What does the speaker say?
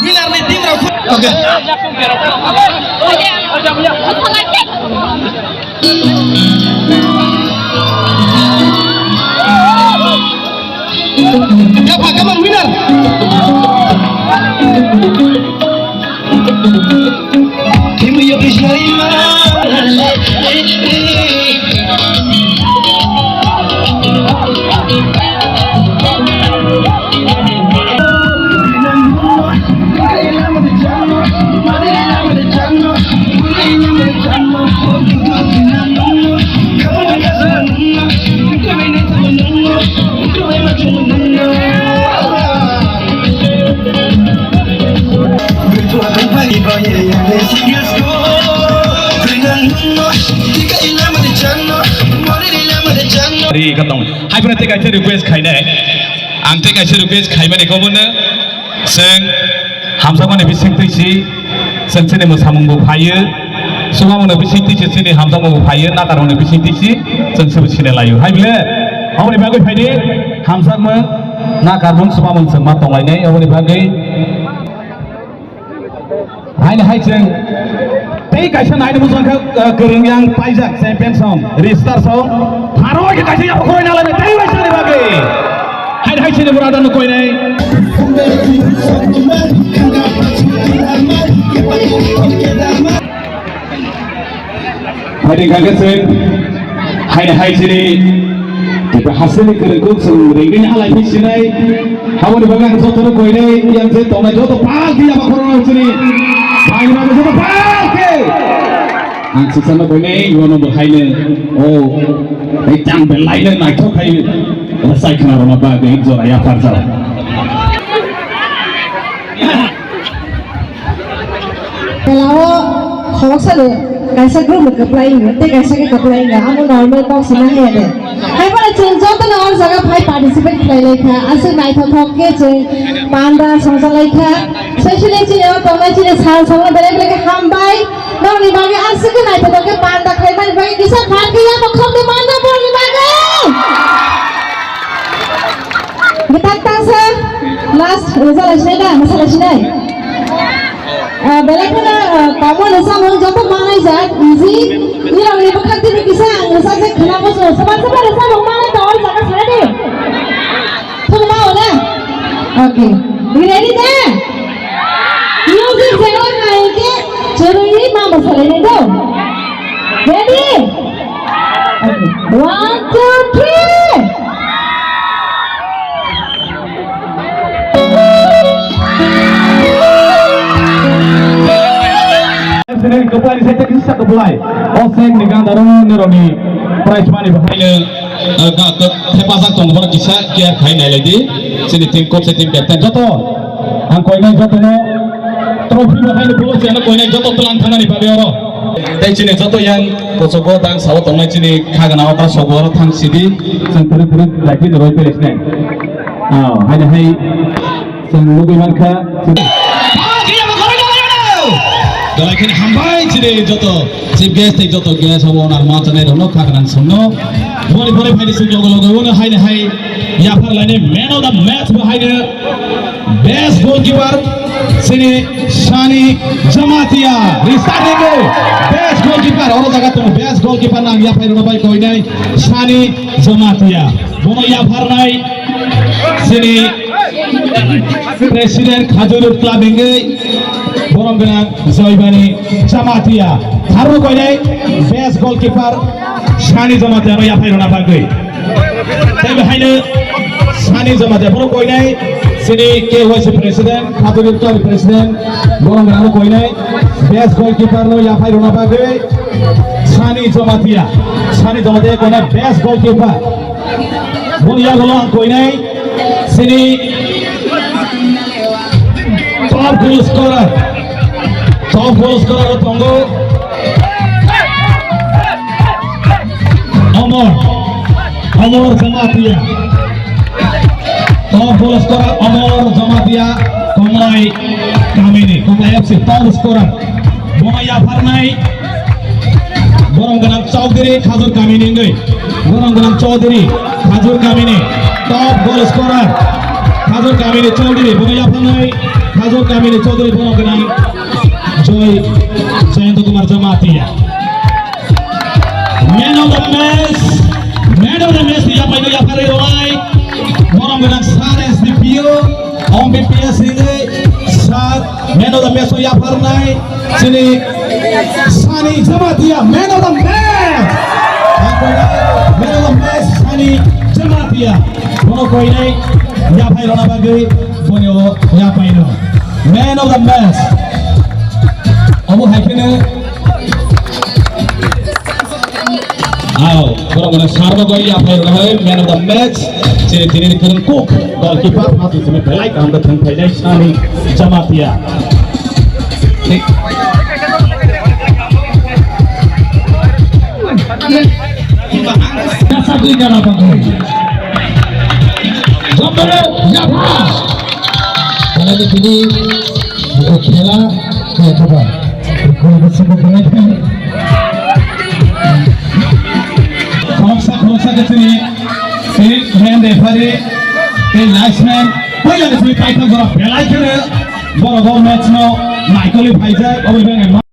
winner ni tim rau. Oke. Ya Pak, come on winner. Tim yo Krishnalima. Hai pernah tega itu request kayaknya, angtek itu request kayaknya ni kau mana, seng hamsa mana bising tu si, seng sini mesti hamung buaya, semua mana bising tu si sini hamsa mana buaya, nak taruh mana bising tu si, seng sebut sini layu. Hai bila, awak ni bagai payah, hamsa mana nak karbon semua mana semua tong lain ni, awak ni bagai. Hai ni hai seng. Tapi kaisa naik musuh kereng yang pajak champion song, restar song, haru kita kaisa yang koi nalar ni, tapi kaisa ni bagi, hai sini berada nu koi ni. Hai ni kaget sen, hai sini, kita hasil kereng kau song, ringin halai di sini, hawa ni bagai satu nu koi ni, yang sen tong ni jodoh pagi apa korang sini, hai ni bagai jodoh pagi. Ang sisama ko ni iwan mo hay na ay tang belay na naito kay rasay ka na roma bagay ito ay aparsa. Kalau hoax ada, kaisa group applying, te kaisa ke applying, amo normal box na hai ada. Hai pada cenjot na और जगह भाई participate play lekha, asal naito thokke je panda samsa lekha, especially je तो मैं जे साल साल बड़े बड़े हम भाई ना उन्हीं बागे asal के नाइतो thokke panda खाई बागे बागे किसा खान के या मखम दे मानना बोली बागे. Kita tasa last masalah sini. Balik mana kamu nasa mau jatuh mana izat, easy. Ini orang ni bukan tiada kisah, nasa se kena musuh. Sebab nasa mau mana tahu jaga sana deh. Tunggu mau lah. Okay, you ready deh? Music jangan naik ke, curi ini mama masalah ni dong. Ready? Okay, 1, 2, 3. Sini kepulai saya tak kisah kepulai. Oseng dengan darun neroni prize money bahaya. Gak terpasang tong bola kisah kia kain nilai di. Sini tim coach tim captain joto. Ang koi nai joto no trofi bahaya bola sini koi nai joto pelan tangan ni pada orang. Tapi sini joto yang kosogo tang sawat tong nai sini kagan awak tak sogo tang sidi. Senturi lagi neroi peres nai. Hai seni lebih mereka. Dalakin hambai ciri joto, chief guest tay joto guest hawo onar ma chane rono khagran sonno. Bore phai sunyo logo wono hai ya par line man of the match bahai ne best goalkeeper sini Shani Jamatia restarting go best goalkeeper oro jaga to best goalkeeper nang ya phai rono bai koi nai Shani Jamatia. Bono ya par nai sini president Khajurut club engai Borong Genang Zoibani Jamatia. Haru koi nai best goalkeeper Shani Jamatia ya phai rona bagai. Tapi haine Shani Jamatia borong koi nai sini KYC president Khajurut club president Borong Genang koi nai best goalkeeper lo ya phai rona bagai Shani Jamatia koi nai best goalkeeper. Bon ya golong koi nai sini top goal scorer tunggu Amor Jamatia. Top goal scorer Amor Jamatia. Konglai FC top scorer. Bonaya Farnai. Borong Genang Chaudhary Khajur Kamini ngai. Borong Genang Chaudhary Khajur Kamini. Top goal scorer Khajur Kamini Chaudhary. Bonaya Farnai সাজর Kamini Chowdhury বরং Joy Jayanta Kumar Jamatia man of the match dia paino ya pare ronai borong benang sares di pio om BPS ini sat man of the match ya parnai sini Sani Jamatia man of the match man of the match Sani Jamatia bono koi nai ya pai rona bagai bono ya paino man of the match omu haikene Ayo, kurang mana sarwa goi apa yang lahir man of the match. Jadi ini kerengkuk goalkeeper masih sini belai kamu datang pelai Sani Jamatia. Dasar tiga apa goi? Gombero, Japa. Kalau di sini khela kayak apa? Kalau bersama dengan Kholosa ke sini ini main referee ini linesman पहिला के sini kaitan gora belai kene boro match no Michael Faizal obi bengen